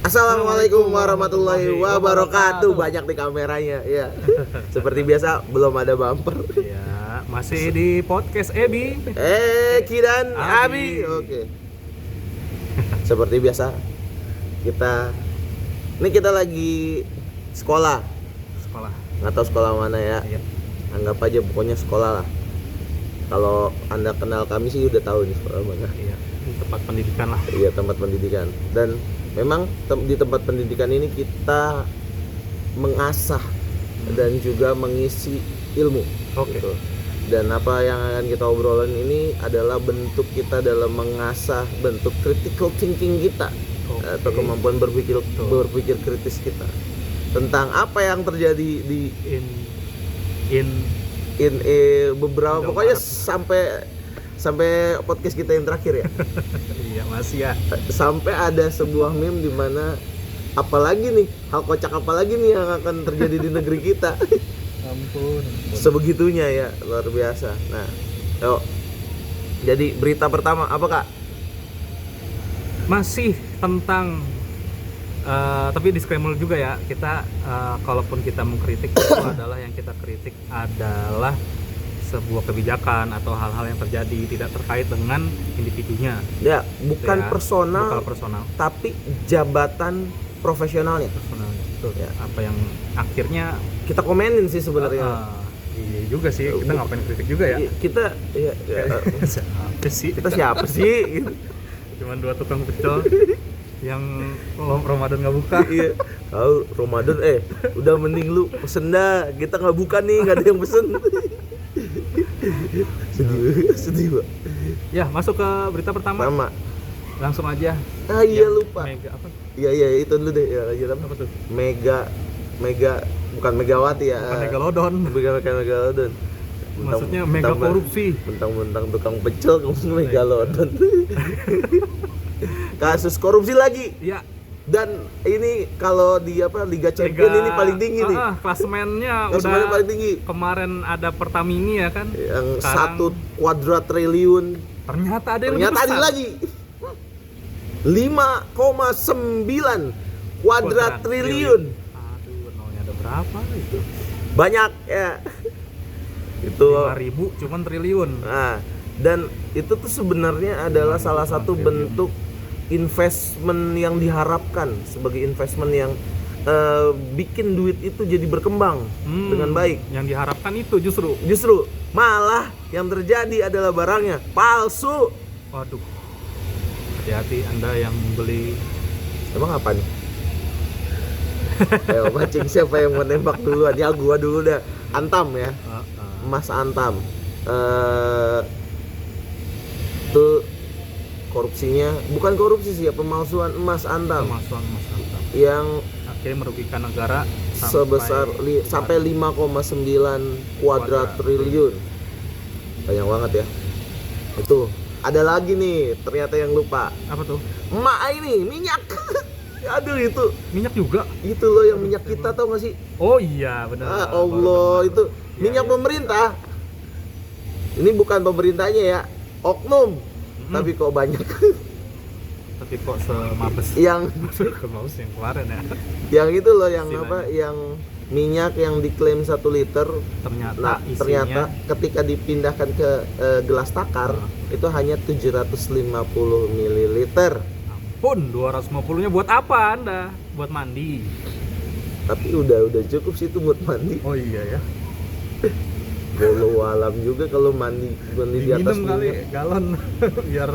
Assalamualaikum warahmatullahi wabarakatuh. Banyak di kameranya, ya. Seperti biasa belum ada bumper. Ya, masih di podcast Ebi. Ki dan Abi. Oke. Seperti biasa kita lagi sekolah. Nggak tahu sekolah mana ya. Iya. Anggap aja pokoknya sekolah lah. Kalau Anda kenal kami sih udah tahu nih sekolah mana. Iya, di tempat pendidikan lah. Iya, tempat pendidikan. Dan memang di tempat pendidikan ini kita mengasah dan juga mengisi ilmu. Oke. Gitu. Dan apa yang akan kita obrolin ini adalah bentuk kita dalam mengasah bentuk critical thinking kita. Oke. Atau kemampuan berpikir kritis kita tentang apa yang terjadi di beberapa Udah pokoknya Maret. sampai podcast kita yang terakhir ya. Iya, masih ya. Sampai ada sebuah meme di mana apalagi nih hal kocak apalagi nih yang akan terjadi di negeri kita. Ampun. Sebegitunya ya, luar biasa. Nah, yuk. Jadi berita pertama apa Kak? Masih tentang tapi disclaimer juga ya, kita kalaupun kita mengkritik itu adalah yang kita kritik adalah sebuah kebijakan atau hal-hal yang terjadi, tidak terkait dengan individunya. Ya, bukan Ya, personal, bukan personal, tapi jabatan profesionalnya. betul Ya. Apa yang akhirnya Kita komenin sih sebenarnya. iya juga sih, kita ngapain kritik juga ya. Kita Siapa sih? kita siapa sih? Gitu. Cuman 2 tukang pecel yang Ramadan nggak buka. Iya. Tahu Ramadan udah mending lu pesen dah. Kita nggak buka nih, nggak ada yang pesen. sedih Pak. Ya, masuk ke berita pertama. Langsung aja. Iya Yang lupa. Mega apa? Iya itu dulu deh. Ya, Apa tuh? Mega bukan Megawati ya. Bukan Megalodon. Bukan Megalodon. Maksudnya mega korupsi. Mentang-mentang tukang pecel kamu Megalodon. Kasus korupsi lagi. Iya. Dan ini kalau di Liga Champion ini paling tinggi nih. Klasemennya Klasemennya udah paling tinggi. Kemarin ada Pertamini ya kan. Yang Sekarang 1 kuadrat triliun. Ternyata ada yang Ternyata lebih ada besar. lagi. 5,9 kuadrat triliun. Aduh, nolnya ada berapa itu? Banyak ya. Itu 5.000 cuman triliun. nah, dan itu tuh sebenarnya adalah salah satu bentuk investment yang diharapkan sebagai investment yang bikin duit itu jadi berkembang dengan baik. Yang diharapkan itu Justru malah yang terjadi adalah barangnya palsu. waduh. Hati-hati Anda yang membeli. Emang apa nih? Ayo mancing, siapa yang mau nembak duluan? Ya gua dulu dah. Antam ya. Mas Antam. Tuh korupsinya, bukan korupsi sih ya, pemalsuan emas Antam. Pemalsuan emas Antam. Yang Akhirnya merugikan negara sebesar sampai 5,9 kuadrat triliun. Banyak banget ya. Itu ada lagi nih, ternyata yang lupa. Apa tuh? Emak ini minyak. Aduh itu Minyak juga. loh yang minyak kita, tau gak sih? Oh iya, benar. Allah, Benar. itu minyak Iya. pemerintah. Ini bukan pemerintahnya ya, oknum. Tapi kok banyak Tapi kok semabes yang kemabes yang kemarin ya. yang itu loh, yang Istilahnya. apa? Yang minyak yang diklaim 1 liter. Ternyata Nah, isinya ternyata ketika dipindahkan ke gelas takar itu hanya 750 ml. pun 250-nya buat apa Anda? Buat mandi. Tapi udah cukup sih itu buat mandi. Oh iya ya. Bolo alam juga kalau mandi di atas Diminum kali minyak. galon biar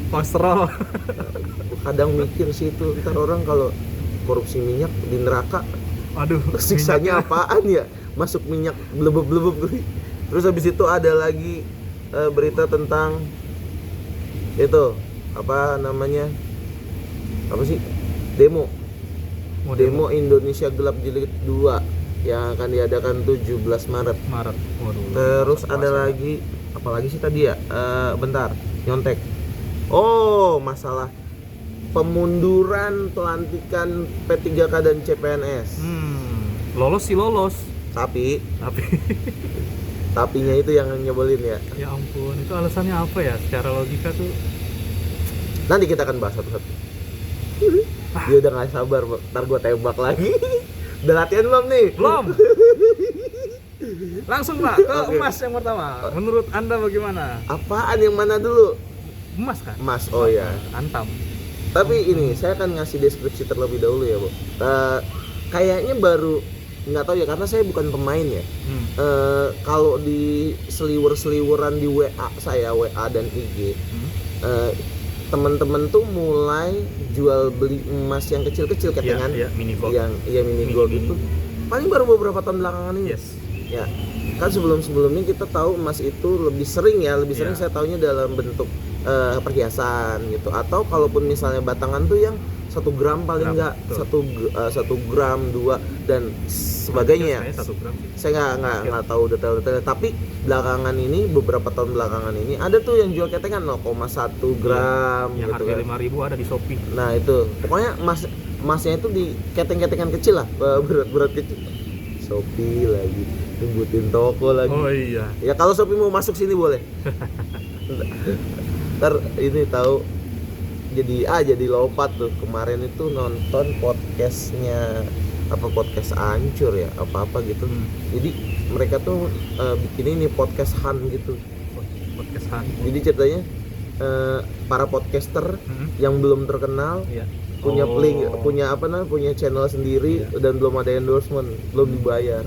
kolesterol. Kadang mikir sih itu, ntar orang kalau korupsi minyak di neraka Aduh, siksanya apaan ya? Masuk minyak blebeb. Terus habis itu ada lagi berita tentang itu apa namanya? Apa sih? Demo Indonesia Gelap Jilid 2 yang akan diadakan 17 Maret. Waduh. Terus ada lagi apalagi sih tadi ya? Bentar, nyontek. Oh, masalah pemunduran pelantikan P3K dan CPNS. Lolos sih lolos. Tapi Tapi tapinya itu yang nyebelin ya. ya ampun, itu alasannya apa ya? Secara logika tuh Nanti kita akan bahas satu-satu. Dia udah nggak sabar, ntar gue tembak lagi. Udah latihan belum nih? Belum. Langsung Pak ke Oke. emas yang pertama. Menurut Anda bagaimana? Apaan yang mana dulu? Emas kan? Emas, oh ya. Antam. Tapi ini saya akan ngasih deskripsi terlebih dahulu ya, Bu. Kayaknya baru nggak tahu ya karena saya bukan pemain ya. Kalau di seliwer-seliweran di WA saya, WA dan IG, teman-teman tuh mulai jual beli emas yang kecil-kecil ketengan, Iya, mini gold. yang mini gold itu. Paling baru beberapa tahun belakangan ini. Yes. Ya, kan sebelum-sebelumnya kita tahu emas itu lebih sering saya taunya dalam bentuk perhiasan gitu, atau kalaupun misalnya batangan tuh yang 1 gram paling Gram, enggak betul. 1 gram 2 dan sebagainya ya. Kayaknya 1 gram. Saya nggak tahu detail-detailnya, tapi belakangan ini beberapa tahun belakangan ini ada tuh yang jual ketengan 0,1 gram Yang gitu harga kan. 5.000 ada di Shopee. Nah itu pokoknya emasnya itu di keteng-ketengan kecil lah, berat kecil. Shopee lagi, nyebutin toko lagi. Oh iya. Ya kalau Shopee mau masuk sini boleh. Ntar ini tahu jadi lompat tuh. Kemarin itu nonton podcastnya podcast Ancur ya apa gitu. Jadi mereka tuh bikin ini podcast Han gitu. Podcast Han. Jadi ceritanya para podcaster yang belum terkenal Iya. punya punya channel sendiri dan belum ada endorsement, belum dibayar.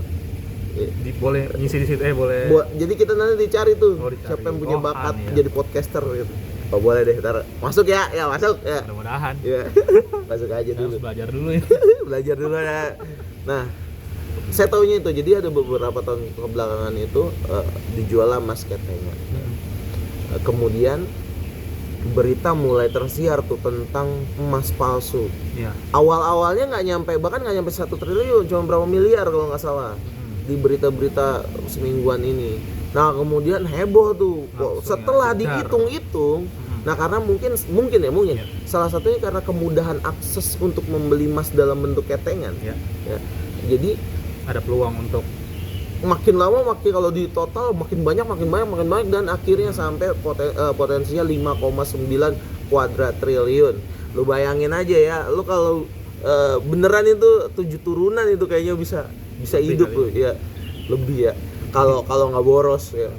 Boleh ngisi di situ boleh. Jadi kita nanti dicari tuh Oh, dicari. siapa yang punya bakat Han, ya. jadi podcaster gitu. Oh boleh deh, ntar masuk ya masuk ya. Mudah-mudahan. Ya. Masuk aja Kita harus dulu. belajar dulu ya. Belajar dulu ya. Nah, saya taunya itu. Jadi ada beberapa tahun kebelakangan itu dijual emas ketengan. Kemudian berita mulai tersiar tuh tentang emas palsu. Iya. Awal-awalnya nggak nyampe 1 triliun, cuma berapa miliar kalau nggak salah di berita-berita semingguan ini. Nah kemudian heboh tuh. Langsung Setelah ya, jedar. dihitung-hitung, nah karena mungkin Iya. salah satunya karena kemudahan akses untuk membeli emas dalam bentuk ketengan. Iya. Ya. Jadi Ada peluang untuk makin lama kalau di total makin banyak dan akhirnya sampai potensinya 5,9 kuadrat triliun. Lu bayangin aja ya, lu kalau beneran itu 7 turunan itu kayaknya bisa Lebih hidup kali. lu ya. Lebih ya. Kalau nggak boros ya.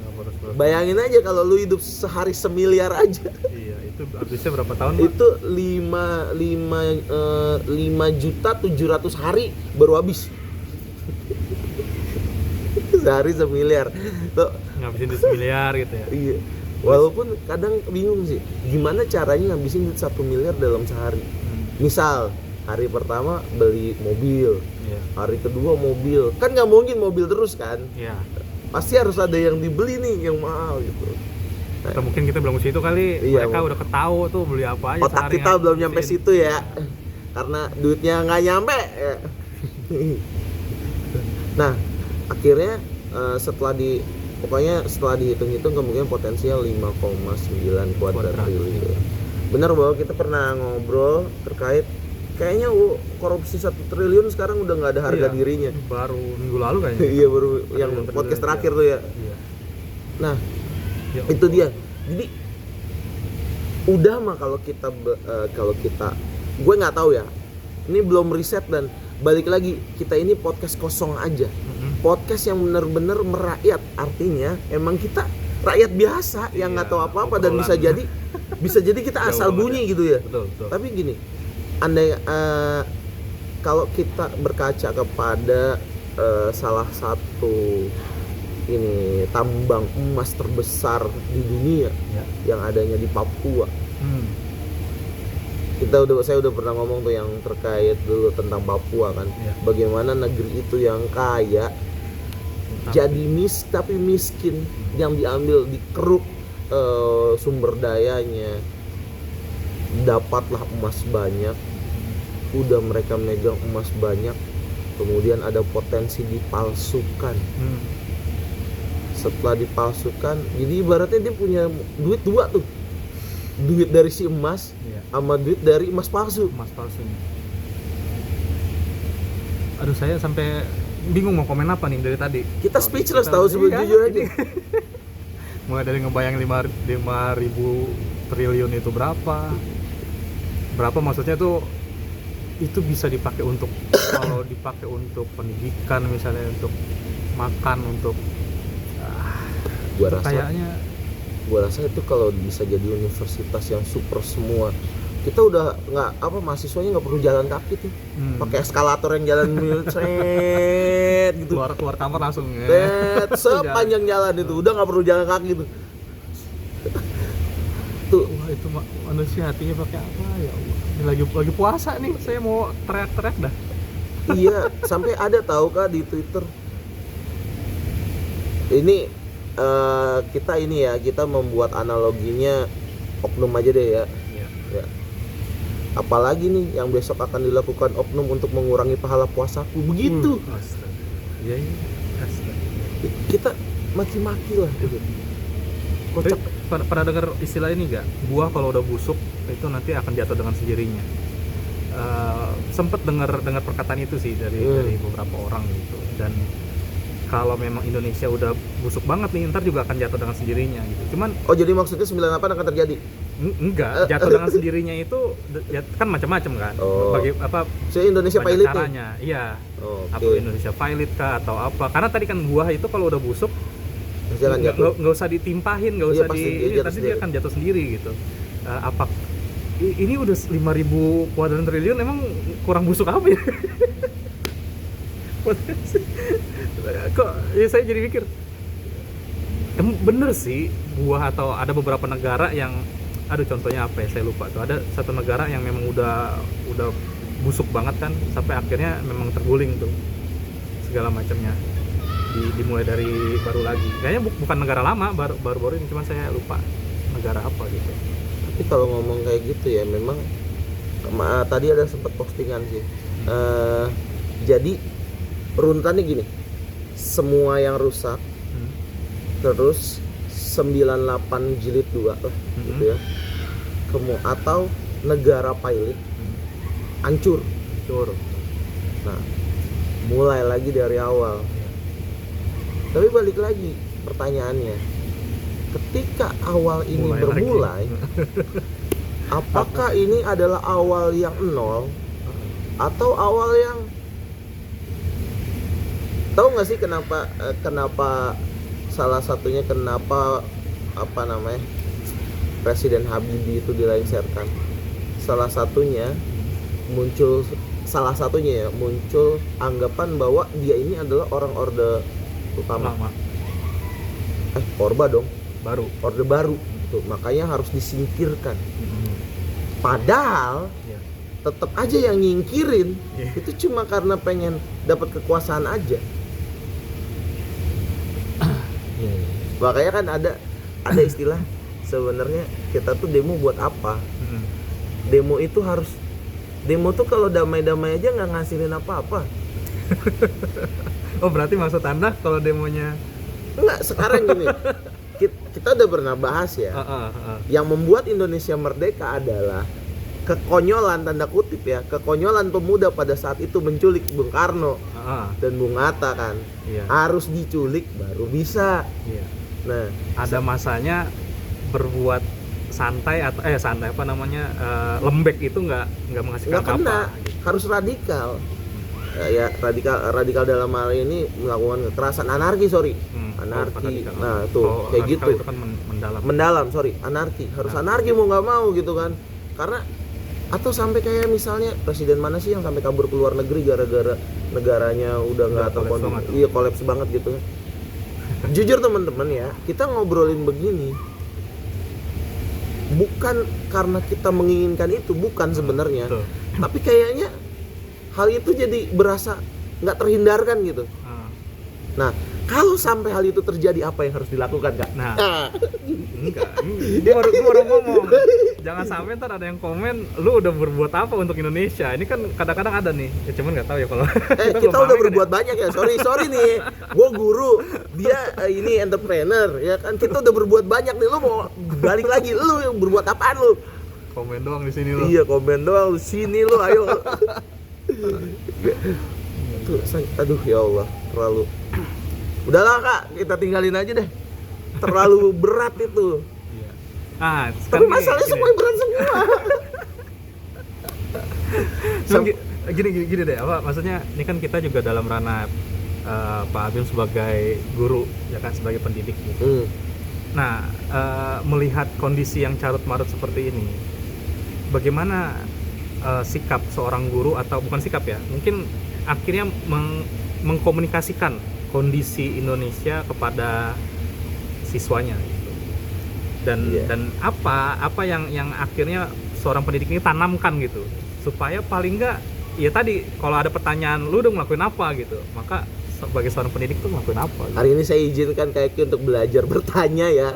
Bayangin aja kalau lu hidup sehari 1 miliar aja. Iya, itu habisnya berapa tahun, Pak? Itu 5.700.000 hari baru habis. Sehari 1 miliar. Tuh, Ngabisin duit 1 miliar gitu ya. iya. Walaupun kadang bingung sih, gimana caranya ngabisin duit 1 miliar dalam sehari. Misal hari pertama beli mobil, Iya. hari kedua mobil, kan nggak mungkin mobil terus kan. Iya. Pasti harus ada yang dibeli nih yang mahal gitu. Atau mungkin kita belum ke situ kali. Iya, Mereka udah ketahu tuh beli apa aja. Otak sehari kita belum nyampe ngabisin. situ ya, karena duitnya nggak nyampe. Ya. Nah akhirnya setelah dihitung-hitung kemungkinan potensial 5,9 kuadrat triliun. Benar bahwa kita pernah ngobrol terkait kayaknya korupsi 1 triliun sekarang udah nggak ada harga Iya. dirinya. Baru minggu lalu kayaknya. Iya baru yang triliun, podcast iya. terakhir tuh ya. Iya. Nah Ya itu Allah. dia. Jadi udah mah kalau kita gue nggak tahu ya. Ini belum riset dan balik lagi kita ini podcast kosong aja. Podcast yang benar-benar merakyat, artinya emang kita rakyat biasa yang nggak Iya, tahu apa-apa dan bisa obrolan. jadi kita Jauh asal banget bunyi ya. gitu ya. Betul. Tapi gini, andai kalau kita berkaca kepada salah satu ini tambang emas terbesar di dunia Ya. yang adanya di Papua. Saya udah pernah ngomong tuh yang terkait dulu tentang Papua kan. Ya. Bagaimana negeri itu yang kaya tapi miskin, yang diambil dikeruk sumber dayanya, dapatlah emas banyak, udah mereka megang emas banyak, kemudian ada potensi dipalsukan. Setelah dipalsukan, jadi ibaratnya dia punya duit 2 tuh, duit dari si emas Iya. sama duit dari emas palsu. Emas palsunya. Aduh, saya sampai bingung mau komen apa nih dari tadi. Kita speechless Kita- tahu Iya, sejujurnya aja. Mulai dari ngebayang 5.000 triliun itu berapa maksudnya tuh itu bisa dipakai untuk kalau dipakai untuk pendidikan misalnya, untuk makan, untuk Gua rasa kayaknya itu kalau bisa jadi universitas yang super semua, kita udah nggak apa, mahasiswanya nggak perlu jalan kaki tuh, pakai eskalator yang jalan set gitu, keluar kamar langsung set, sepanjang jalan itu udah nggak perlu jalan kaki tuh. Tuh wah, itu manusia hatinya pakai apa ya Allah. Ini lagi puasa nih, saya mau teriak-teriak dah. iya, sampai ada tahu Kak di Twitter ini, kita membuat analoginya oknum aja deh ya. Ya. Apalagi nih yang besok akan dilakukan oknum untuk mengurangi pahala puasaku, begitu. Iya. Kita maki-maki lah gitu. Kocak. Pernah dengar istilah ini nggak? Buah kalau udah busuk itu nanti akan jatuh dengan sendirinya. Sempet dengar perkataan itu sih dari beberapa orang gitu. Dan kalau memang Indonesia udah busuk banget nih, ntar juga akan jatuh dengan sendirinya gitu. Cuman jadi maksudnya 98 akan terjadi? Enggak, jatuh dengan sendirinya itu kan macam-macam kan. Bagi apa? Indonesia banyak pilot caranya. Iya. Okay. Apa Indonesia pilot kah atau apa? Karena tadi kan buah itu kalau udah busuk nggak usah ditimpahin, nggak usah nanti dia akan jatuh sendiri gitu. Ini udah 5.000 kuadran triliun, emang kurang busuk apa ya? Kok ya saya jadi mikir, emang bener sih buah, atau ada beberapa negara yang, contohnya apa ya, saya lupa tuh, ada satu negara yang memang udah busuk banget kan, sampai akhirnya memang terguling tuh segala macamnya, dimulai dari baru lagi. Kayaknya bukan negara lama, baru ini, cuma saya lupa negara apa gitu. Tapi kalau ngomong kayak gitu ya, memang tadi ada sempat postingan sih. Jadi runtannya gini, semua yang rusak, terus 98 jilid 2 lah, gitu ya. Atau negara pilot hancur. Nah, mulai lagi dari awal. Tapi balik lagi pertanyaannya, ketika awal ini bermulai, apakah ini adalah awal yang nol atau awal yang, tahu nggak sih kenapa salah satunya kenapa Presiden Habibie itu dilengsarkan? Salah satunya muncul anggapan bahwa dia ini adalah orang Orde Lama. Orba dong. Orde baru. Tuh, makanya harus disingkirkan. Padahal tetap aja yang nyingkirin itu cuma karena pengen dapat kekuasaan aja. Makanya kan ada istilah, sebenarnya kita tuh demo buat apa? Demo tuh kalau damai-damai aja nggak ngasilin apa-apa. Oh, berarti maksud Anda kalau demonya enggak, sekarang gini, kita udah pernah bahas ya. Yang membuat Indonesia merdeka adalah kekonyolan, tanda kutip ya, kekonyolan pemuda pada saat itu menculik Bung Karno dan Bung Hatta kan. Harus diculik baru bisa. Nah, ada masanya berbuat santai atau lembek itu nggak menghasilkan apa gitu. Harus radikal. Ya radikal dalam hal ini melakukan kekerasan, anarki. Nah tuh kayak gitu. Itu kan mendalam, anarki. Harus anarki mau nggak mau gitu kan. Karena atau sampai kayak misalnya presiden mana sih yang sampai kabur ke luar negeri gara-gara negaranya udah nggak terkontrol, kolaps banget gitu. Jujur teman-teman ya, kita ngobrolin begini bukan karena kita menginginkan itu, bukan sebenarnya. Tapi kayaknya hal itu jadi berasa nggak terhindarkan gitu. Nah, kalau sampai hal itu terjadi, apa yang harus dilakukan, Kak? Enggak. Gue baru ngomong. Jangan sampai ntar ada yang komen, lu udah berbuat apa untuk Indonesia? Ini kan kadang-kadang ada nih. Ya cuman nggak tahu ya kalau. Kita udah berbuat banyak ya. Sorry nih. Gue guru, dia ini entrepreneur, ya kan. Kita udah berbuat banyak nih. Lu mau balik lagi, lu yang berbuat apaan lu? Komen doang di sini lu. Iya, komen doang di sini lu. Ayo. Tuh, aduh ya Allah, terlalu. Udahlah Kak, kita tinggalin aja deh. Terlalu berat itu. Iya. Tapi masalahnya semua berat semua. Cuman gini deh, apa maksudnya ini kan kita juga dalam ranah Pak Abim sebagai guru ya kan, sebagai pendidik gitu. Nah, melihat kondisi yang carut marut seperti ini, bagaimana sikap seorang guru, atau bukan sikap ya, mungkin akhirnya mengkomunikasikan kondisi Indonesia kepada siswanya gitu. Dan apa yang akhirnya seorang pendidik ini tanamkan gitu, supaya paling enggak ya tadi, kalau ada pertanyaan lu udah ngelakuin apa gitu, maka sebagai seorang pendidik tuh ngelakuin apa gitu. Hari ini saya izinkan Kak Eki untuk belajar bertanya ya.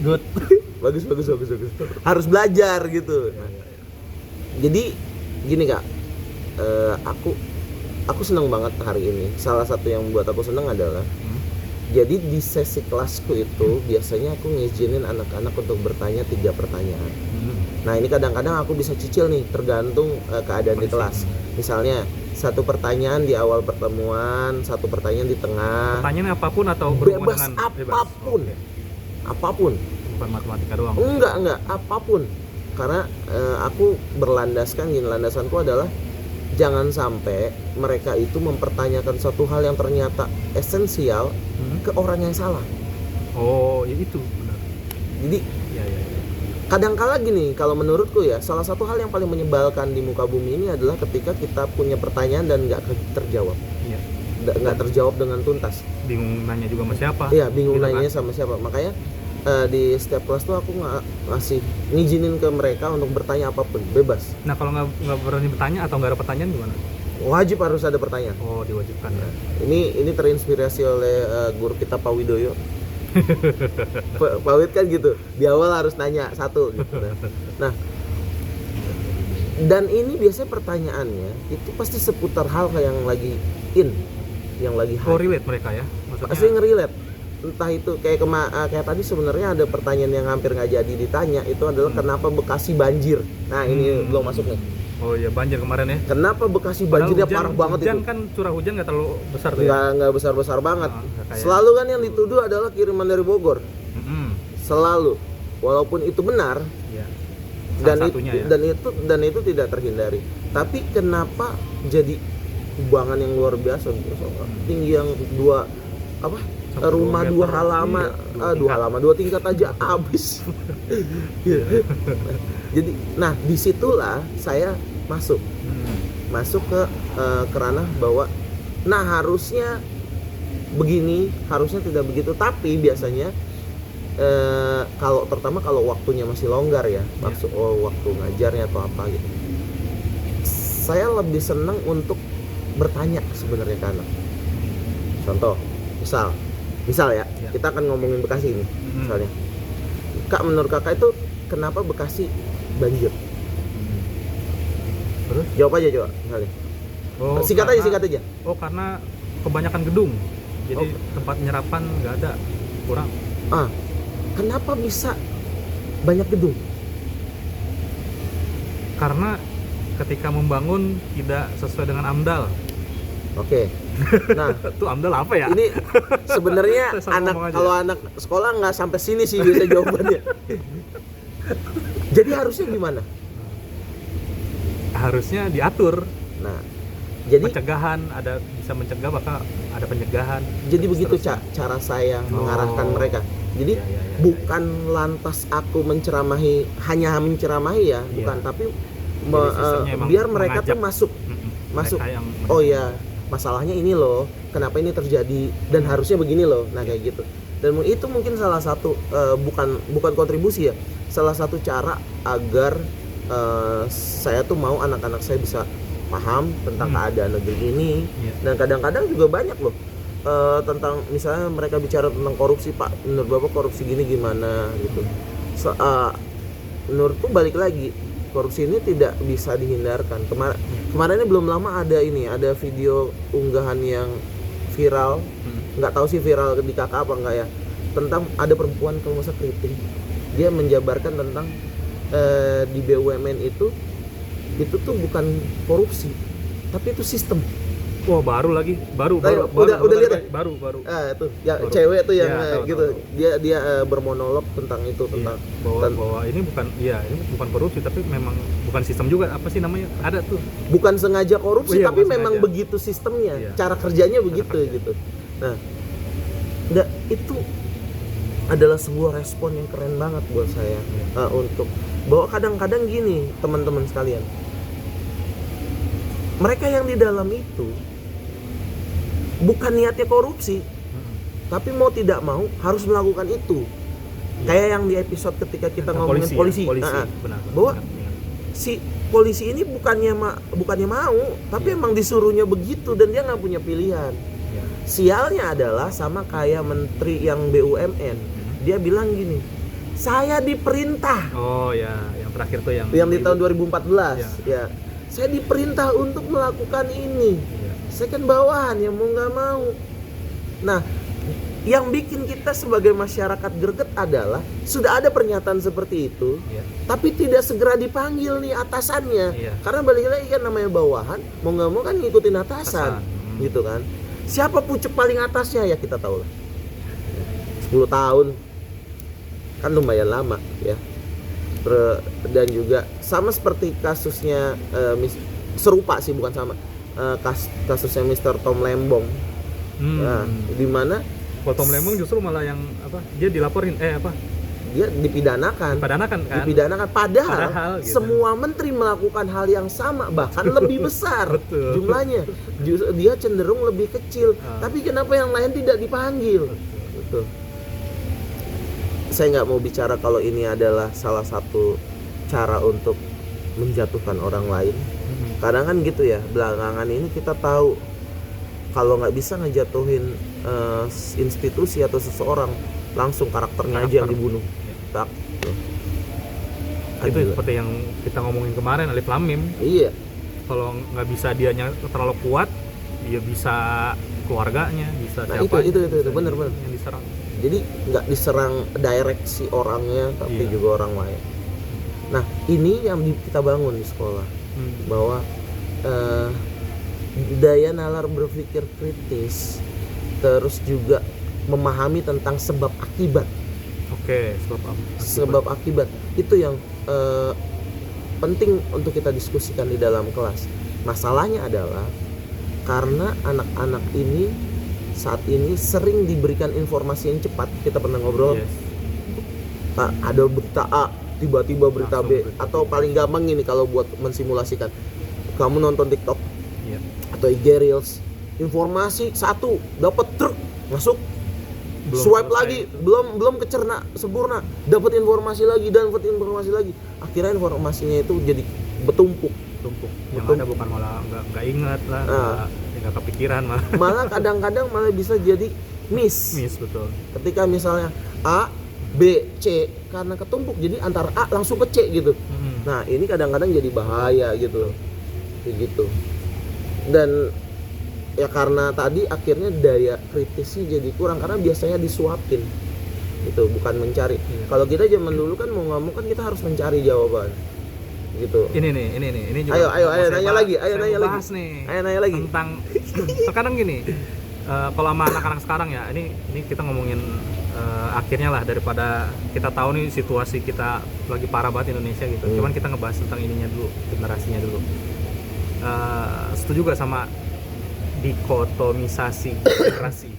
Good. bagus. Harus belajar gitu. Nah, jadi gini Kak, aku senang banget hari ini. Salah satu yang buat aku senang adalah jadi di sesi kelasku itu biasanya aku ngizinin anak-anak untuk bertanya 3 pertanyaan. Nah ini kadang-kadang aku bisa cicil nih, tergantung keadaan di kelas. Misalnya 1 pertanyaan di awal pertemuan, 1 pertanyaan di tengah. Pertanyaan apapun atau berhubungan Bebas dengan apapun. Okay. Apapun. Bukan matematika doang. Enggak, apapun. Karena aku berlandaskan, landasanku adalah jangan sampai mereka itu mempertanyakan suatu hal yang ternyata esensial ke orang yang salah. Oh, ya itu benar. Jadi ya. kadang-kala gini, kalau menurutku ya, salah satu hal yang paling menyebalkan di muka bumi ini adalah ketika kita punya pertanyaan dan nggak terjawab. Iya. Nggak terjawab dengan tuntas. Bingung nanya juga sama siapa. Iya, bingung gitu nanya kan? sama siapa. Makanya di setiap kelas tuh aku ngasih ngizinin ke mereka untuk bertanya apapun, bebas. Nah, kalau nggak berani bertanya atau nggak ada pertanyaan gimana? Wajib harus ada pertanyaan. Oh, diwajibkan ya. Ini terinspirasi oleh guru kita Pak Widoyo. Pak Wid kan gitu, di awal harus nanya 1 gitu. Nah, dan ini biasanya pertanyaannya itu pasti seputar hal yang lagi yang lagi hype. Oh, relate mereka ya? Maksudnya Pasti ngerelate. Entah itu kayak tadi sebenarnya ada pertanyaan yang hampir nggak jadi ditanya, itu adalah kenapa Bekasi banjir. Nah ini belum masuk nih. Oh iya, banjir kemarin ya. Kenapa Bekasi banjirnya parah banget hujan itu? Kan curah hujan nggak terlalu besar tuh ya? Nggak besar-besar banget. Kayak... Selalu kan yang dituduh adalah kiriman dari Bogor. Selalu. Walaupun itu benar. Ya. Dan itu tidak terhindari. Tapi kenapa jadi kubangan yang luar biasa? Tinggi yang 2 rumah 2 halaman, 2 tingkat aja habis. Jadi, nah disitulah saya masuk ke ranah bahwa, nah harusnya begini, harusnya tidak begitu. Tapi biasanya terutama kalau waktunya masih longgar ya, maksud waktu ngajarnya atau apa gitu, saya lebih senang untuk bertanya sebenarnya ke anak. Contoh, misal ya, kita akan ngomongin Bekasi ini. Misalnya, Kak, menurut Kakak itu kenapa Bekasi banjir? Terus? Jawab aja coba, misalnya. Singkat aja. Oh, karena kebanyakan gedung. Jadi tempat penyerapan nggak ada, kurang. Kenapa bisa banyak gedung? Karena ketika membangun tidak sesuai dengan AMDAL. Oke. Nah, itu AMDAL apa ya? Ini sebenarnya kalau anak sekolah nggak sampai sini sih biasa jawabannya. Jadi harusnya gimana? Harusnya diatur. Nah, jadi pencegahan, bisa mencegah, maka ada pencegahan. Jadi begitu cara saya mengarahkan mereka. Jadi bukan lantas aku hanya menceramahi ya, bukan, tapi biar mereka tuh masuk. Oh ya, masalahnya ini loh, kenapa ini terjadi dan harusnya begini loh. Nah kayak gitu. Dan itu mungkin salah satu bukan kontribusi ya, salah satu cara agar saya tuh mau anak-anak saya bisa paham tentang keadaan negeri ini. Dan kadang-kadang juga banyak loh tentang, misalnya mereka bicara tentang korupsi, Pak, menurut Bapak korupsi gini gimana gitu. Menurutku balik lagi, korupsi ini tidak bisa dihindarkan. Kemarin ini belum lama ada video unggahan yang viral, nggak tahu sih viral di kakak apa enggak ya, tentang ada perempuan kalau masa keriting, dia menjabarkan tentang di BUMN itu tuh bukan korupsi, tapi itu sistem. Wah, baru lagi, baru Udah lihat ya? baru. Itu ya Baru. cewek tuh yang Ya, tahu, gitu. tahu. Dia bermonolog tentang itu, tentang bahwa ini bukan korupsi, tapi memang bukan sistem juga, apa sih namanya, ada tuh. bukan sengaja korupsi, Iya, tapi bukan memang sengaja. begitu sistemnya, Iya. cara kerjanya begitu kerja. gitu. Nah, itu adalah sebuah respon yang keren banget buat saya, untuk bahwa kadang-kadang gini teman-teman sekalian, mereka yang di dalam itu bukan niatnya korupsi, tapi mau tidak mau harus melakukan itu. Kayak yang di episode ketika kita Tentang ngomongin polisi, benar. bahwa si polisi ini bukannya mau, tapi emang disuruhnya begitu dan dia nggak punya pilihan. Ya. Sialnya adalah sama kayak menteri yang BUMN, dia bilang gini, saya diperintah, Oh ya, yang terakhir tuh yang di tahun 2014, Ya. ya, saya diperintah untuk melakukan ini. Iya. Saya kan bawahan ya, mau nggak mau. Nah, yang bikin kita sebagai masyarakat greget adalah sudah ada pernyataan seperti itu, Iya. tapi tidak segera dipanggil nih atasannya. Iya. Karena balik lagi kan namanya bawahan, mau nggak mau kan ngikutin atasan, gitu kan. Siapa pucuk paling atasnya ya kita tahu lah. 10 tahun kan lumayan lama ya. Dan juga sama seperti kasusnya serupa sih, bukan sama, kasusnya Mr. Tom Lembong. Nah, di mana Kalau Tom Lembong justru malah yang apa? Dia dilaporin dia dipidanakan kan? padahal Gitu. semua menteri melakukan hal yang sama, bahkan lebih besar Betul. jumlahnya. Dia cenderung lebih kecil, tapi kenapa yang lain tidak dipanggil? Betul. Saya nggak mau bicara kalau ini adalah salah satu cara untuk menjatuhkan orang lain. Kadang kan gitu ya, belakangan ini kita tahu kalau nggak bisa ngejatuhin institusi atau seseorang, langsung karakternya aja yang dibunuh. Tak. Itu seperti yang kita ngomongin kemarin, Alif Lam Mim. Iya. Kalau nggak bisa dianya terlalu kuat, dia bisa keluarganya, bisa siapa. Itu benar yang diserang. Jadi nggak diserang direct si orangnya, tapi Iya. juga orang lain. Nah, ini yang kita bangun di sekolah, bahwa daya nalar berpikir kritis, terus juga memahami tentang sebab akibat. Oke, Sebab akibat itu yang penting untuk kita diskusikan di dalam kelas. Masalahnya adalah karena anak-anak ini saat ini sering diberikan informasi yang cepat. Kita pernah ngobrol, Yes. ada berita A, tiba-tiba berita Langsung B, berita atau B. paling gampang ini kalau buat mensimulasikan, kamu nonton TikTok Iya. atau IG Reels, informasi satu dapat truk masuk, Belum swipe selesai lagi, itu. belum kecerna sempurna, dapat informasi lagi, akhirnya informasinya itu jadi bertumpuk. Yang Betul. ada bukan malah nggak ingat lah, nggak kepikiran malah. Malah kadang-kadang malah bisa jadi miss. Betul. Ketika misalnya A, B, C, karena ketumpuk jadi antara A langsung ke C gitu. Nah, ini kadang-kadang jadi bahaya gitu. Kayak gitu. Dan ya karena tadi akhirnya daya kritisnya jadi kurang karena biasanya disuapin. Gitu, bukan mencari. Iya. Kalau kita zaman dulu kan mau nggak mau kan kita harus mencari jawaban. Gitu. Ini juga Ayo mau saya nanya bahas- lagi, saya nanya mau lagi. bahas nih Ayo nanya lagi. tentang terkadang gini, kalau sama anak-anak sekarang ya, ini kita ngomongin akhirnya lah, daripada kita tahu nih situasi kita lagi parah banget Indonesia gitu. Cuman kita ngebahas tentang ininya dulu, generasinya dulu. Setuju gak sama dikotomisasi generasi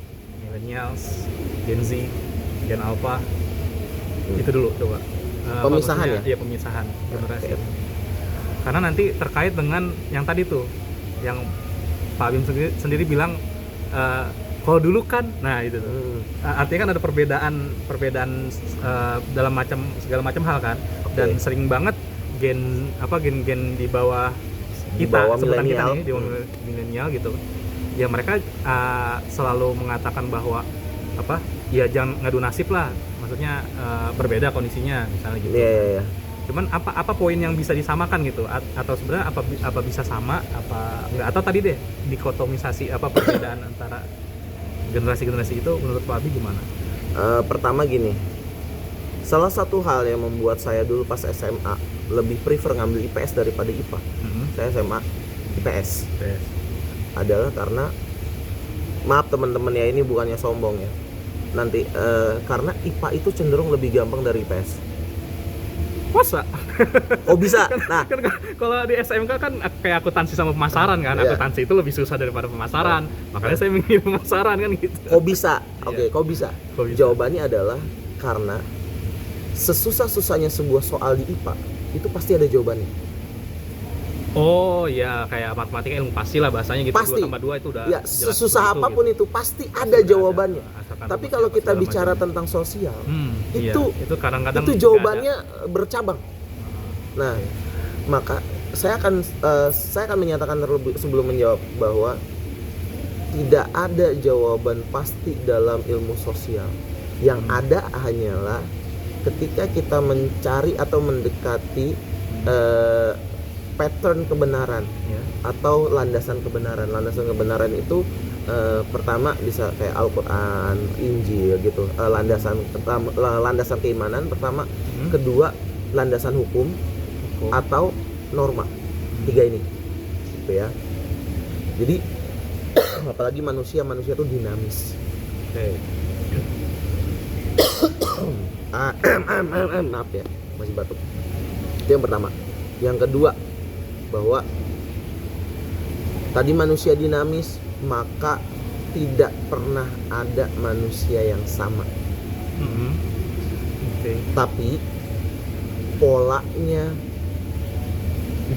millennials, Gen Z, Gen Alpha? Itu dulu coba. Pemisahan ya? Iya, pemisahan generasi. Karena nanti terkait dengan yang tadi tuh, yang Pak Bim sendiri bilang, kalau dulu kan, nah itu tuh. Artinya kan ada perbedaan dalam segala macam hal kan. Dan sering banget gen di bawah Di kita, bawah sebutan kita milenial. nih, di bawah milenial gitu. Ya mereka selalu mengatakan bahwa ya jangan ngadu nasib lah. Maksudnya berbeda kondisinya misalnya gitu. Iya. Cuman apa poin yang bisa disamakan gitu, atau sebenarnya apa bisa sama apa enggak, atau tadi deh dikotomisasi perbedaan antara generasi itu menurut Pak Abi gimana? Pertama gini, salah satu hal yang membuat saya dulu pas SMA lebih prefer ngambil IPS daripada IPA. Saya SMA IPS. adalah karena, maaf teman-teman ya, ini bukannya sombong ya, nanti karena IPA itu cenderung lebih gampang dari IPS. Masa? Oh bisa? Nah, Kan kalau di SMK kan kayak akuntansi sama pemasaran kan, Iya. akuntansi itu lebih susah daripada pemasaran, makanya saya milih pemasaran kan gitu. kok bisa? Oke, Iya. kok bisa? Kok bisa? Jawabannya adalah karena sesusah-susahnya sebuah soal di IPA itu pasti ada jawabannya. Oh ya, kayak matematika ilmu pasti lah bahasanya gitu. Pasti. 2 tambah 2 itu udah Ya, jelas sesusah seperti apapun gitu. itu pasti ada Pasti jawabannya. asalkan Tapi rumusnya kalau apa kita segala bicara macam. tentang sosial, Iya, itu kadang-kadang itu nggak jawabannya ada. bercabang. Nah, Oke. maka saya akan menyatakan terlebih sebelum menjawab bahwa tidak ada jawaban pasti dalam ilmu sosial. Yang ada hanyalah ketika kita mencari atau mendekati pattern kebenaran Ya. atau landasan kebenaran. Landasan kebenaran itu pertama bisa kayak Al-Quran, Injil gitu. Landasan keimanan pertama, kedua landasan hukum atau norma. Tiga ini, gitu ya. Jadi apalagi manusia itu dinamis. Oke. Maaf ya, masih batuk. Itu yang pertama. Yang kedua, bahwa tadi manusia dinamis, maka tidak pernah ada manusia yang sama. Oke. Tapi polanya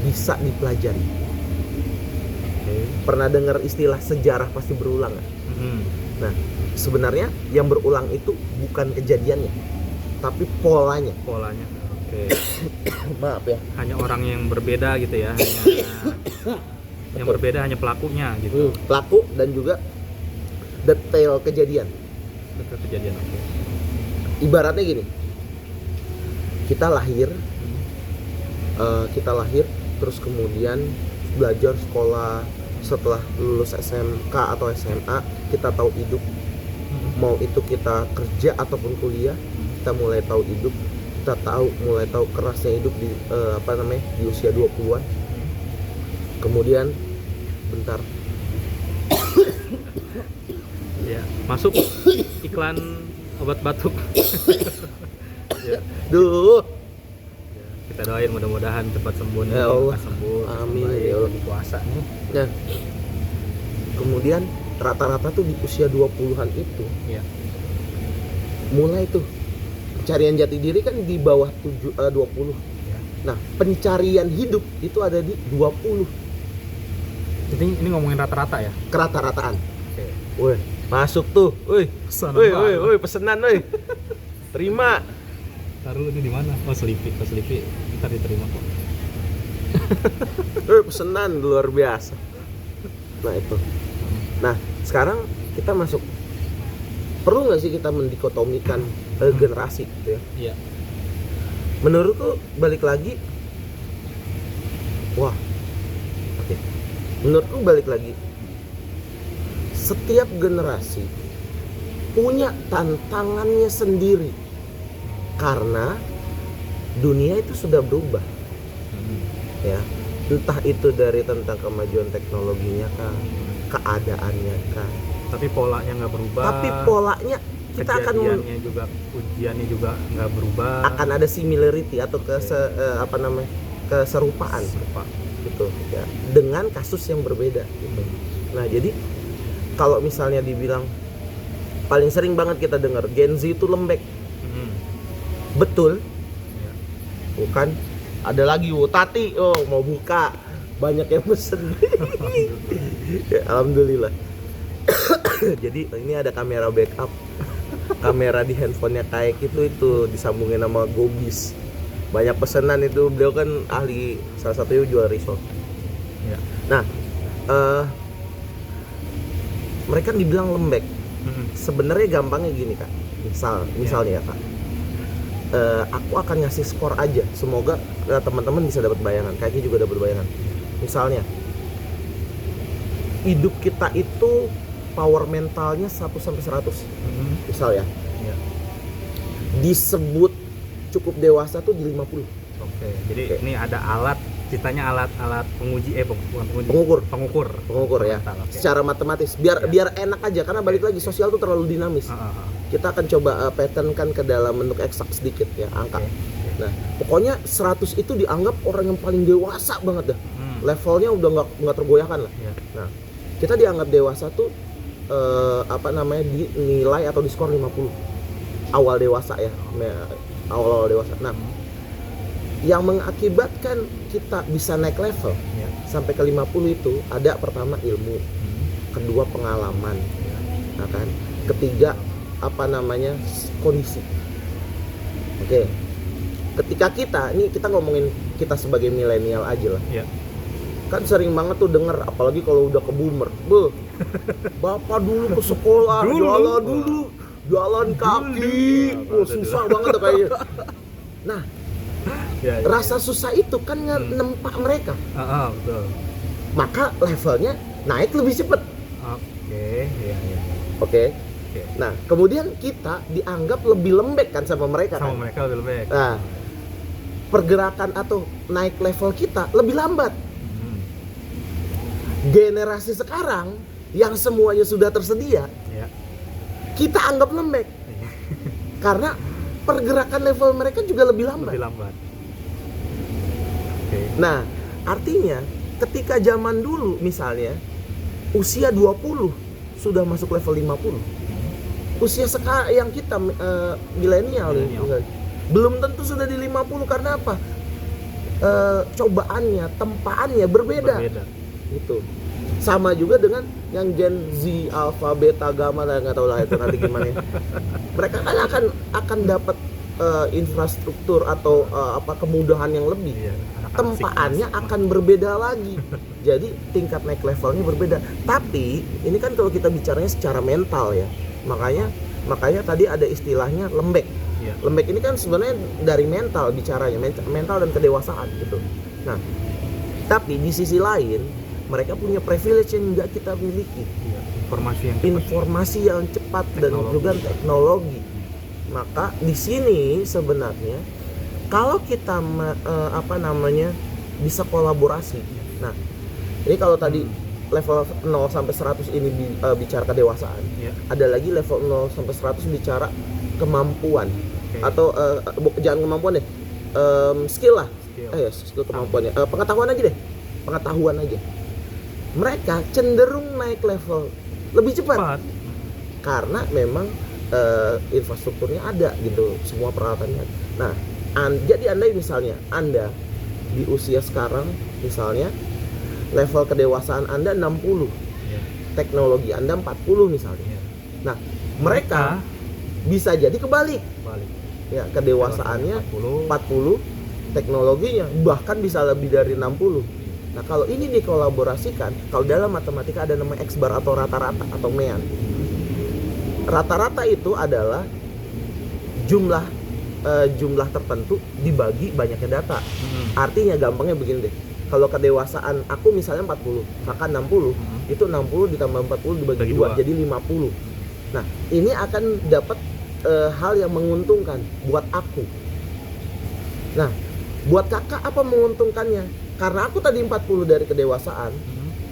bisa dipelajari. Oke. Pernah dengar istilah sejarah pasti berulang nggak? Nah, sebenarnya yang berulang itu bukan kejadiannya, tapi polanya. Polanya. Oke. Maaf ya. Hanya orang yang berbeda gitu ya, hanya yang berbeda hanya pelakunya gitu. Pelaku dan juga detail kejadian. Betul kejadian. Oke. Ibaratnya gini, kita lahir terus kemudian belajar sekolah, setelah lulus SMK atau SMA kita tahu hidup, mau itu kita kerja ataupun kuliah, kita mulai tahu hidup, kita mulai tahu kerasnya hidup di di usia 20-an. Kemudian bentar, Ya, masuk iklan obat batuk. Ya, duh, kita doain mudah-mudahan cepat sembuh nih. Ya Allah. Cepat sembuh, cepat Amin, baik, ya Allah. lagi puasa nih. nah kemudian rata-rata tuh di usia 20-an itu Ya. mulai tuh pencarian jati diri kan di bawah 20. Ya. Nah, pencarian hidup itu ada di 20, Jadi ini ngomongin rata-rata ya. kerata-rataan. Oke. Woi, masuk tuh. Woi. Pesanan Woi, banget. woi, pesanan woi. Terima. Taruh ini di mana? Oh, Sleepy. Pas Sleepy ntar diterima kok. Woi, pesanan luar biasa. Nah, itu. Nah, sekarang kita masuk. Perlu nggak sih kita mendikotomikan generasi gitu ya? Iya. Menurutku balik lagi. Wah. Oke. Menurutku balik lagi. Setiap generasi punya tantangannya sendiri. Karena dunia itu sudah berubah, ya. Entah itu dari tentang kemajuan teknologinya kah, keadaannya kah. Tapi polanya nggak berubah. Tapi polanya kita kejadiannya juga, ujiannya juga nggak berubah. akan ada similarity atau keserupaan Serupa. gitu ya, dengan kasus yang berbeda gitu. Nah, jadi kalau misalnya dibilang paling sering banget kita dengar Gen Z itu lembek. Betul. Ya. Bukan, ada lagi Tati, mau buka, banyak yang pesen. Ya, alhamdulillah. Jadi ini ada kamera backup, kamera di handphonenya Kaek itu disambungin sama Gobis. Banyak pesanan itu, beliau kan ahli, salah satunya jual resort. Ya. Nah, mereka dibilang lembek. Sebenarnya gampangnya gini Kak, misalnya ya Kak, aku akan ngasih skor aja, semoga teman-teman bisa dapat bayangan, kayaknya juga dapat bayangan. Misalnya hidup kita itu power mentalnya 1-100 misal ya, Ya. disebut cukup dewasa tuh di 50. Oke. Jadi ini ada alat ceritanya alat penguji bukan penguji, pengukur ya. Mental, oke. Secara matematis biar enak aja, karena balik lagi sosial tuh terlalu dinamis. Kita akan coba patternkan ke dalam bentuk eksak sedikit ya, angka. Nah, pokoknya 100 itu dianggap orang yang paling dewasa banget dah. Levelnya udah nggak tergoyahkan lah. Nah, kita dianggap dewasa tuh di nilai atau di skor 50. Awal dewasa ya. Awal dewasa. Nah, yang mengakibatkan kita bisa naik level sampai ke 50 itu ada pertama ilmu, kedua pengalaman, nah kan, ketiga kondisi. Oke. Ketika kita ngomongin kita sebagai milenial aja lah. Kan sering banget tuh denger, apalagi kalau udah ke boomer, bapak dulu ke sekolah jalan kaki, susah banget tuh kayaknya. Nah, rasa susah itu kan nempak mereka. Betul. Maka levelnya naik lebih cepat. Oke. Nah, kemudian kita dianggap lebih lembek kan sama mereka. Mereka lebih lembek. Nah, pergerakan atau naik level kita lebih lambat. Generasi sekarang yang semuanya sudah tersedia, kita anggap lembek. Karena pergerakan level mereka juga lebih lambat. Nah, artinya ketika zaman dulu misalnya usia 20 sudah masuk level 50. Usia sekarang yang kita milenial belum tentu sudah di 50, karena apa? Cobaannya, tempaannya berbeda. Gitu. Sama juga dengan yang Gen Z, Alpha, Beta, Gamma, nggak tahu lah itu nanti gimana ya. Mereka kan akan dapat infrastruktur atau kemudahan yang lebih. Tempaannya akan berbeda lagi. Jadi tingkat naik levelnya berbeda. Tapi ini kan kalau kita bicaranya secara mental ya. Makanya tadi ada istilahnya lembek. Lembek ini kan sebenarnya dari mental bicaranya, mental dan kedewasaan gitu. Nah, tapi di sisi lain mereka punya privilege yang nggak kita miliki. Informasi yang cepat dan juga teknologi. Maka di sini sebenarnya kalau kita bisa kolaborasi. Nah, ini kalau tadi level 0 sampai 100 ini bicara kedewasaan. Ada lagi level 0 sampai 100 bicara kemampuan. Atau jangan kemampuan deh. Skill lah. Skill kemampuannya. Pengetahuan aja. Mereka cenderung naik level lebih cepat. Karena memang infrastrukturnya ada gitu, semua peralatannya. Nah, jadi Anda di usia sekarang misalnya level kedewasaan Anda 60, teknologi Anda 40 misalnya. Nah, mereka bisa jadi kebalik. Ya, kedewasaannya 40, teknologinya bahkan bisa lebih dari 60. Nah, kalau ini dikolaborasikan, kalau dalam matematika ada namanya X-bar atau rata-rata atau mean. Rata-rata itu adalah jumlah tertentu dibagi banyaknya data. Artinya gampangnya begini deh. Kalau kedewasaan aku misalnya 40, kakak 60, itu 60 ditambah 40 dibagi 2 jadi 50. Nah, ini akan dapat hal yang menguntungkan buat aku. Nah, buat kakak apa menguntungkannya? Karena aku tadi 40 dari kedewasaan,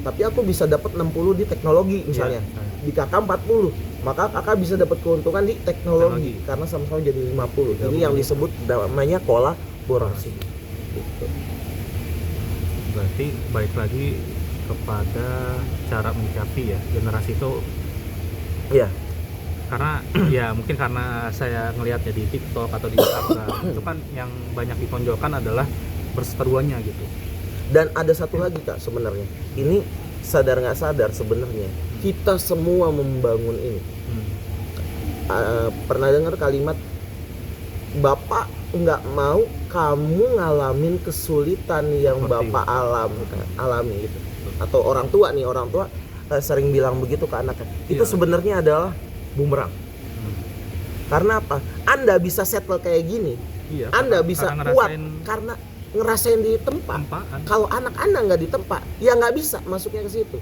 tapi aku bisa dapat 60 di teknologi misalnya. Di kakak 40, maka kakak bisa dapat keuntungan di teknologi. Karena sama-sama jadi 50. Ini yang disebut namanya kolaborasi. Gitu. Berarti balik lagi kepada cara menyikapi ya generasi itu. Iya. Karena ya mungkin karena saya ngelihatnya di TikTok atau di Instagram itu kan yang banyak ditonjolkan adalah perseteruannya gitu. Dan ada satu lagi Kak sebenarnya. Ini sadar nggak sadar sebenarnya kita semua membangun ini. Pernah dengar kalimat Bapak nggak mau kamu ngalamin kesulitan yang seperti Bapak alami gitu. Atau orang tua sering bilang begitu ke anaknya. Itu sebenarnya adalah bumerang. Karena apa? Anda bisa settle kayak gini. Anda bisa kuat karena ngerasain di tempat. Kalau anak Anda nggak di tempat, ya nggak bisa masuknya ke situ.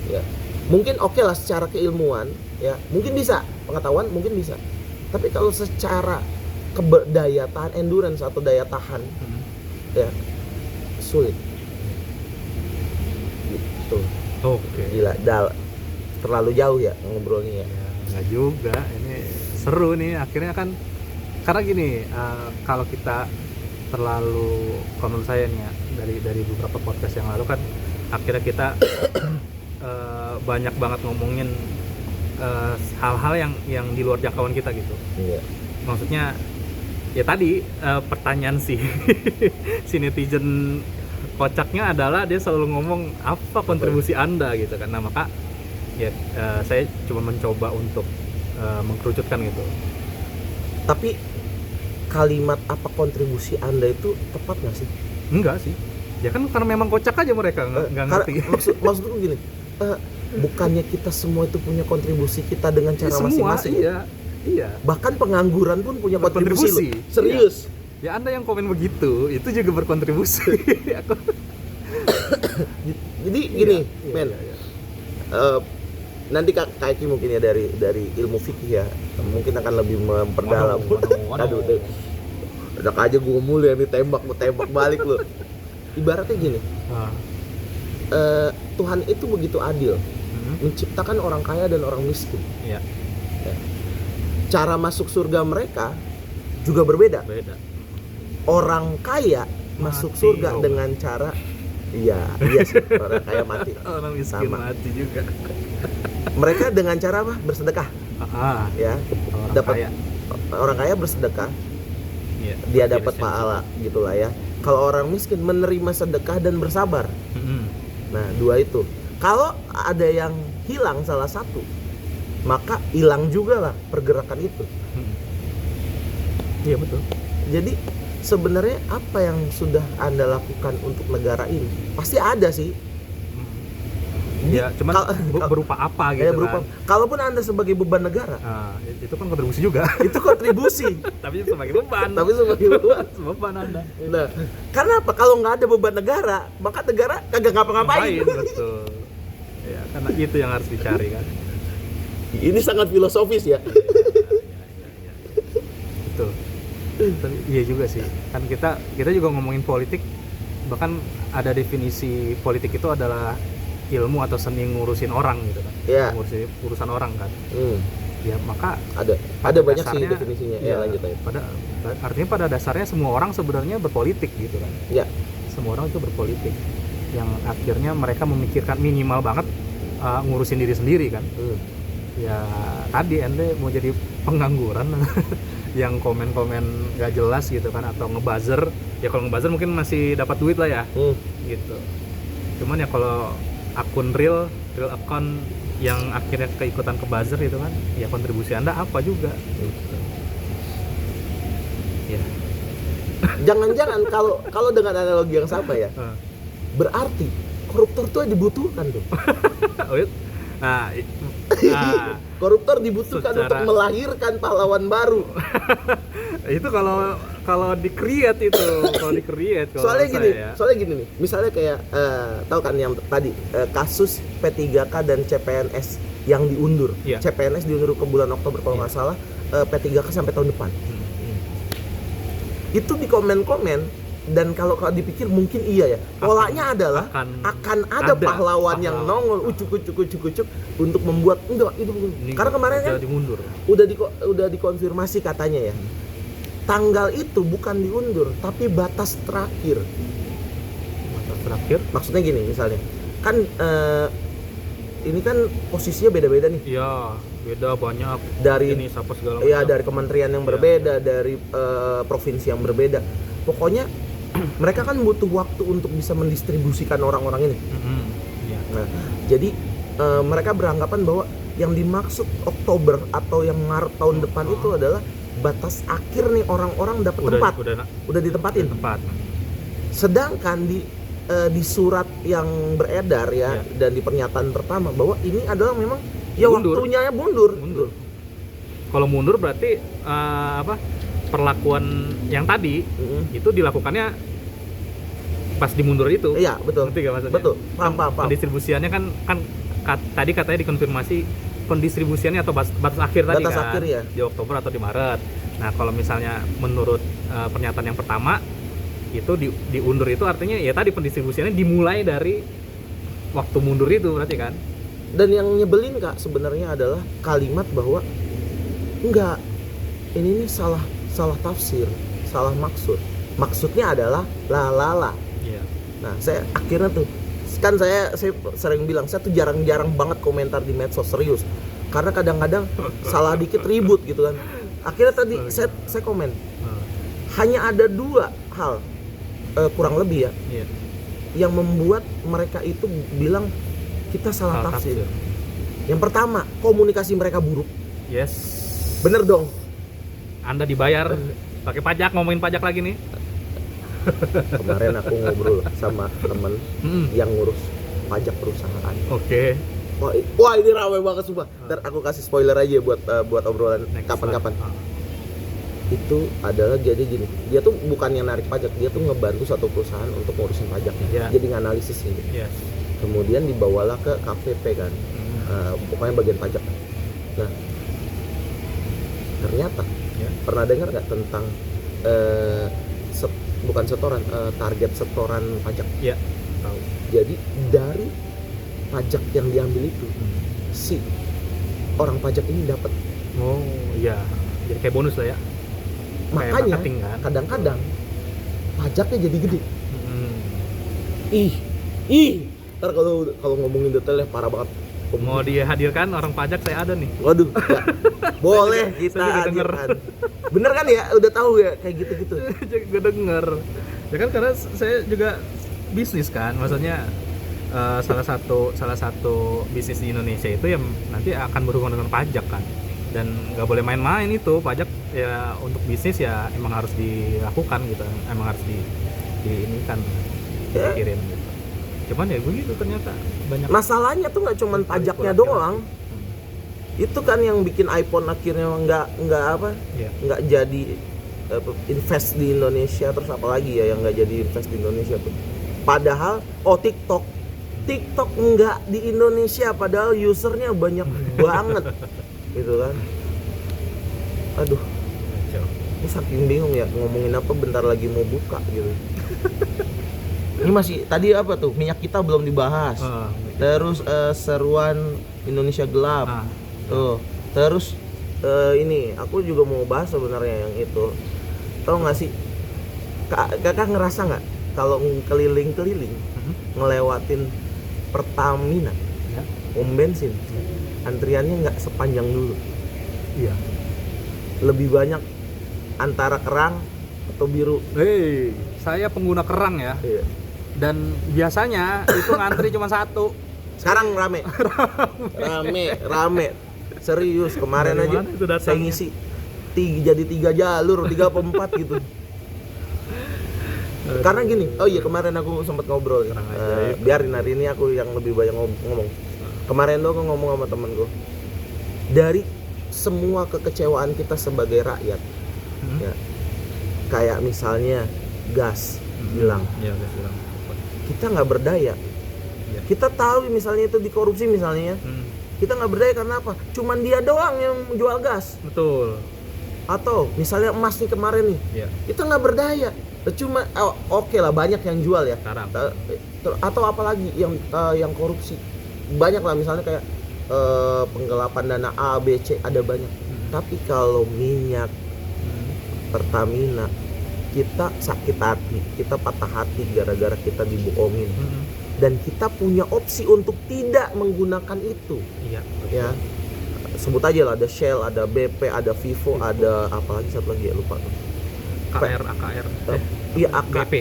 Ya. Mungkin oke lah secara keilmuan, ya mungkin bisa, pengetahuan mungkin bisa. Tapi kalau secara daya tahan, endurance atau daya tahan, ya sulit. Gitu. Oke. Gila, terlalu jauh ya ngobrolnya ya. Ya, nggak juga, ini seru nih akhirnya kan, karena gini, kalau kita terlalu, kalau menurut saya nih ya, dari beberapa podcast yang lalu kan akhirnya kita banyak banget ngomongin hal-hal yang di luar jangkauan kita gitu. Iya. Maksudnya ya tadi pertanyaan si si netizen kocaknya adalah dia selalu ngomong apa kontribusi Anda gitu kan. Nah maka ya saya cuma mencoba untuk mengkerucutkan gitu. Tapi kalimat apa kontribusi Anda itu tepat nggak sih? Enggak sih. Ya kan karena memang kocak aja mereka nggak ngerti. Maksudku gini, bukannya kita semua itu punya kontribusi kita dengan cara Semua, masing-masing? iya. Bahkan pengangguran pun punya kontribusi loh. Serius. Ya Anda yang komen begitu, itu juga berkontribusi. Jadi gini, Iya, men. iya. Nanti Kak Eki mungkin ya dari ilmu fikih ya, mungkin akan lebih memperdalam. Waduh. Aduh, enak aja gue mulu yang ditembak balik lo. Ibaratnya gini, Tuhan itu begitu adil, menciptakan orang kaya dan orang miskin. Iya. Cara masuk surga mereka juga berbeda. Beda. Orang kaya masuk Mati, surga oh. dengan cara iya sih, orang kaya mati. Orang miskin Sama. mati juga. Mereka dengan cara apa? Bersedekah. Ya, Orang dapat kaya. orang kaya bersedekah, Iya. dia dapat Jenisnya. pahala gitulah ya. Kalau orang miskin menerima sedekah dan bersabar. Nah, dua itu. Kalau ada yang hilang salah satu, maka hilang juga lah pergerakan itu. Iya betul. Jadi sebenarnya apa yang sudah Anda lakukan untuk negara ini? Pasti ada sih. Ya, cuman berupa apa gitu Berupa. kan. Kalaupun Anda sebagai beban negara, Itu kan kontribusi juga. itu kontribusi. Tapi sebagai beban. Tapi sebagai beban. beban Anda. Nah, karena apa? Kalau nggak ada beban negara, maka negara kagak ngapa-ngapain. Betul. Ya, karena itu yang harus dicari kan. Ini sangat filosofis ya. Iya. Betul. Tapi iya juga sih. Kan kita juga ngomongin politik, bahkan ada definisi politik itu adalah ilmu atau seni ngurusin orang gitu kan. Iya. Ngurusin urusan orang kan. Ya maka Ada pada banyak sih dasarnya, definisinya. ya, Lanjut aja. Artinya pada dasarnya semua orang sebenarnya berpolitik gitu kan. Ya. Semua orang itu berpolitik. Yang akhirnya mereka memikirkan minimal banget ngurusin diri sendiri kan. Ya tadi Anda mau jadi pengangguran yang komen-komen gak jelas gitu kan, atau ngebuzzer. Ya kalau ngebuzzer mungkin masih dapat duit lah ya. Gitu. Cuman ya kalau akun real account yang akhirnya keikutan ke buzzer itu kan, ya kontribusi Anda apa juga gitu. Ya. Jangan-jangan kalau dengan analogi yang sama ya, berarti koruptor tuh dibutuhkan tuh. Nah, Koruptor dibutuhkan Secara- untuk melahirkan pahlawan baru. itu kalau di-create itu, kalau di-create kalau Soalnya gini nih, misalnya kayak tahu kan yang tadi kasus P3K dan CPNS yang diundur. Iya. CPNS diundur ke bulan Oktober kalau nggak salah, P3K sampai tahun depan. Itu di komen-komen, dan kalau dipikir mungkin iya ya. Polanya adalah akan ada pahlawan yang nongol ucuk untuk membuat enggak itu bukan. Karena kemarin kan dimundur. udah dikonfirmasi katanya ya. Tanggal itu bukan diundur, tapi batas terakhir. Batas terakhir? Maksudnya gini, misalnya kan ini kan posisinya beda-beda nih. Iya, beda banyak. Dari ini siapa segala ya macam. dari kementerian yang berbeda, dari provinsi yang berbeda. Pokoknya mereka kan butuh waktu untuk bisa mendistribusikan orang-orang ini. Iya. Nah, jadi mereka beranggapan bahwa yang dimaksud Oktober atau yang Maret tahun depan itu adalah batas akhir nih orang-orang dapat tempat. Udah ditempatin. Tempat. Sedangkan di surat yang beredar ya, dan di pernyataan pertama bahwa ini adalah memang ya Mundur. waktunya ya mundur. Kalau mundur berarti perlakuan yang tadi itu dilakukannya pas dimundur itu. Iya, betul. Ngerti gak maksudnya? Betul. Paham. Pendistribusiannya kan tadi katanya dikonfirmasi pendistribusiannya atau batas akhir tadi Batas kan. akhir ya. Di Oktober atau di Maret. Nah, kalau misalnya menurut pernyataan yang pertama itu diundur itu artinya ya tadi pendistribusiannya dimulai dari waktu mundur itu berarti kan. Dan yang nyebelin Kak sebenarnya adalah kalimat bahwa enggak, ini nih salah tafsir, salah maksud. Maksudnya adalah la. Iya. Nah, saya akhirnya tuh kan saya sering bilang saya tuh jarang-jarang banget komentar di medsos, serius. Karena kadang-kadang salah dikit ribut gitu kan. Akhirnya tadi saya komen. Hanya ada 2 hal kurang lebih ya. Iya. Yang membuat mereka itu bilang kita salah tafsir. Yang pertama, komunikasi mereka buruk. Yes. Bener dong. Anda dibayar pakai pajak, ngomongin pajak lagi nih. Kemarin aku ngobrol sama temen yang ngurus pajak perusahaan. Oke. Wah ini ramai banget sumpah. Ntar aku kasih spoiler aja buat obrolan kapan-kapan. Itu adalah jadi gini, dia tuh bukan yang narik pajak, dia tuh ngebantu satu perusahaan untuk ngurusin pajaknya. Jadi nganalisis ini. Yes. Kemudian dibawalah ke KPP kan, pokoknya bagian pajak. Nah, ternyata pernah dengar nggak tentang bukan setoran, target setoran pajak? Iya. Tahu. Jadi dari pajak yang diambil itu, si orang pajak ini dapat. Oh iya, jadi kayak bonus lah ya. Makanya marketing, kan? Kadang-kadang pajaknya jadi gede. Ih, ntar kalau ngomongin detailnya parah banget. Mau dihadirkan orang pajak saya ada nih. Waduh, ya. Boleh kita hadirkan. Bener kan ya, udah tahu ya kayak gitu-gitu. Gue denger. Ya kan karena saya juga bisnis kan, maksudnya salah satu bisnis di Indonesia itu yang nanti akan berhubungan dengan pajak kan. Dan nggak boleh main-main itu, pajak ya untuk bisnis ya emang harus dilakukan gitu, emang harus diinikan, dipikirin gitu. Cuman ya begitu ternyata banyak. Masalahnya tuh nggak cuman pajaknya doang. Itu kan yang bikin iPhone akhirnya nggak jadi invest di Indonesia, terus apalagi ya yang nggak jadi invest di Indonesia tuh. Padahal TikTok nggak di Indonesia, padahal usernya banyak banget. Gitu kan. Aduh, ini saking bingung ya ngomongin apa, bentar lagi mau buka gitu. Ini masih tadi apa tuh, minyak kita belum dibahas. Terus seruan Indonesia gelap. Tuh. Terus ini aku juga mau bahas sebenarnya yang itu. Tahu nggak sih, kakak ngerasa nggak kalau keliling-keliling ngelewatin Pertamina, pom bensin, antriannya nggak sepanjang dulu. Iya. Lebih banyak antara kerang atau biru. Saya pengguna kerang ya. Iya. Dan biasanya itu ngantri cuma satu. Sekarang rame. Rame. Serius, kemarin Dari aja mana itu datangnya? saya ngisi jadi 3 jalur, 3 apa 4 gitu. Karena gini, oh iya kemarin aku sempat ngobrol ya. Biarin hari ini aku yang lebih banyak ngomong. Kemarin tuh aku ngomong sama temenku, dari semua kekecewaan kita sebagai rakyat, ya, kayak misalnya gas hilang, kita nggak berdaya. Kita tahu misalnya itu dikorupsi misalnya, kita nggak berdaya karena apa? Cuman dia doang yang jual gas. Betul. Atau misalnya emas nih kemarin nih, kita nggak berdaya. Cuma oke lah, banyak yang jual ya. Sekarang. Atau apalagi yang korupsi banyak lah, misalnya kayak penggelapan dana A, B, C, ada banyak. Tapi kalau minyak Pertamina, kita sakit hati, kita patah hati gara-gara kita dibohongin. Dan kita punya opsi untuk tidak menggunakan itu. Iya. Ya, sebut aja lah, ada Shell, ada BP, ada Vivo, ada apalagi satu lagi ya, lupa tuh. AKR. Iya, BP.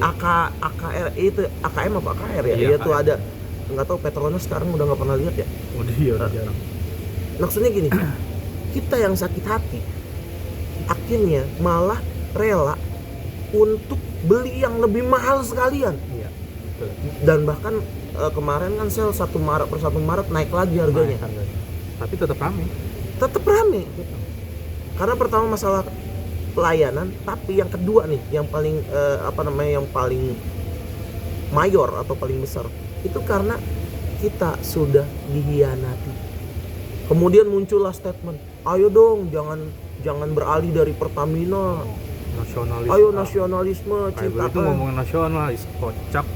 AKR itu AKM apa AKR ya? Iya, Dia tuh ada, nggak tahu Petronas sekarang udah nggak pernah lihat ya. Udah jarang. Maksudnya gini, kita yang sakit hati akhirnya malah rela untuk beli yang lebih mahal sekalian. Iya. Betul. Dan bahkan kemarin kan sel 1 Maret per 1 Maret naik lagi harganya. Tapi tetap rame. Karena pertama masalah pelayanan, tapi yang kedua nih, yang paling yang paling mayor atau paling besar itu karena kita sudah dihianati. Kemudian muncullah statement, ayo dong jangan beralih dari Pertamina, nasionalis. Ayo nasionalisme, Kayak cinta begitu ngomongin nasionalis, kocak.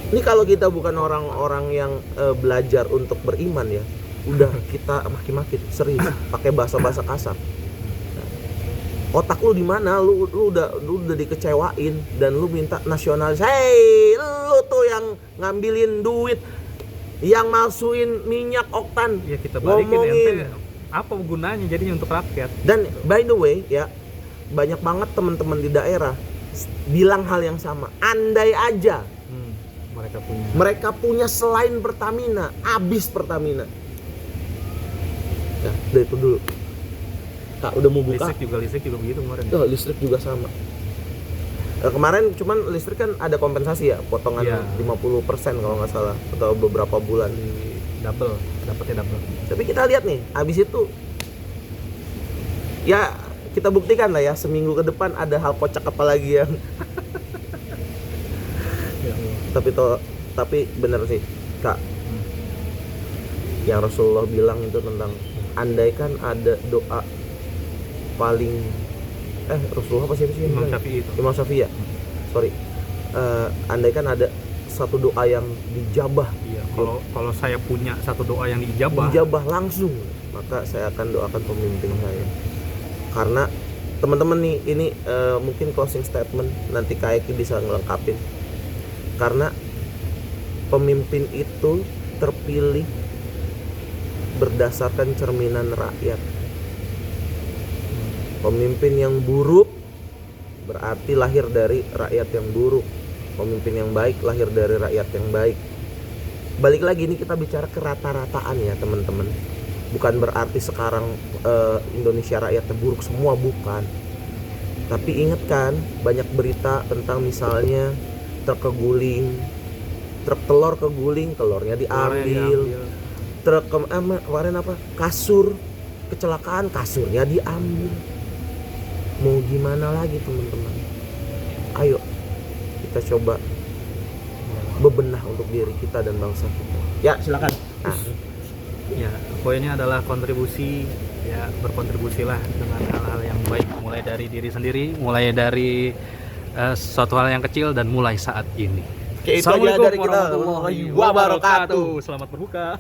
Ini kalau kita bukan orang-orang yang belajar untuk beriman ya, udah kita maki-maki serius, pakai bahasa-bahasa kasar. Nah, otak lu di mana? Lu udah dikecewain dan lu minta nasionalis. Hei, lu tuh yang ngambilin duit, yang masukin minyak oktan, Ya kita balikin ngomongin. ente, apa gunanya jadinya untuk rakyat? Dan by the way ya, banyak banget teman-teman di daerah bilang hal yang sama. Andai aja mereka punya selain Pertamina, habis Pertamina. Ya, udah itu dulu. Kak, udah mau buka. Listrik juga begitu kemarin. Oh, listrik juga sama. Kemarin cuman listrik kan ada kompensasi ya, potongan Iya. 50% kalau nggak salah, atau beberapa bulan. Dapatnya double. Tapi kita lihat nih, habis itu ya kita buktikan lah ya, seminggu ke depan ada hal kocak apa lagi yang tapi bener sih Kak, yang Rasulullah bilang itu tentang andaikan ada doa paling Rasulullah apa sih Imam Syafi'i itu. Imam Syafi'i ya, sorry. Andaikan ada satu doa yang dijabah, Iya, kalau saya punya satu doa yang diijabah, langsung, maka saya akan doakan pemimpin saya. Karena teman-teman nih, ini mungkin closing statement, nanti Kak Eki bisa ngelengkapin. Karena pemimpin itu terpilih berdasarkan cerminan rakyat. Pemimpin yang buruk berarti lahir dari rakyat yang buruk. Pemimpin yang baik lahir dari rakyat yang baik. Balik lagi nih, kita bicara kerata-rataan ya teman-teman. Bukan berarti sekarang Indonesia rakyatnya buruk semua, bukan. Tapi ingat kan, banyak berita tentang misalnya truk telur keguling, telurnya diambil. Truk kemarin apa? Kasur kecelakaan, kasurnya diambil. Mau gimana lagi teman-teman? Ayo kita coba bebenah untuk diri kita dan bangsa kita. Ya, silakan. Ya, poinnya adalah kontribusi, ya berkontribusilah dengan hal-hal yang baik, mulai dari diri sendiri, mulai dari suatu hal yang kecil, dan mulai saat ini. Oke, itu aja dari kita. warahmatullahi wabarakatuh. Selamat berbuka.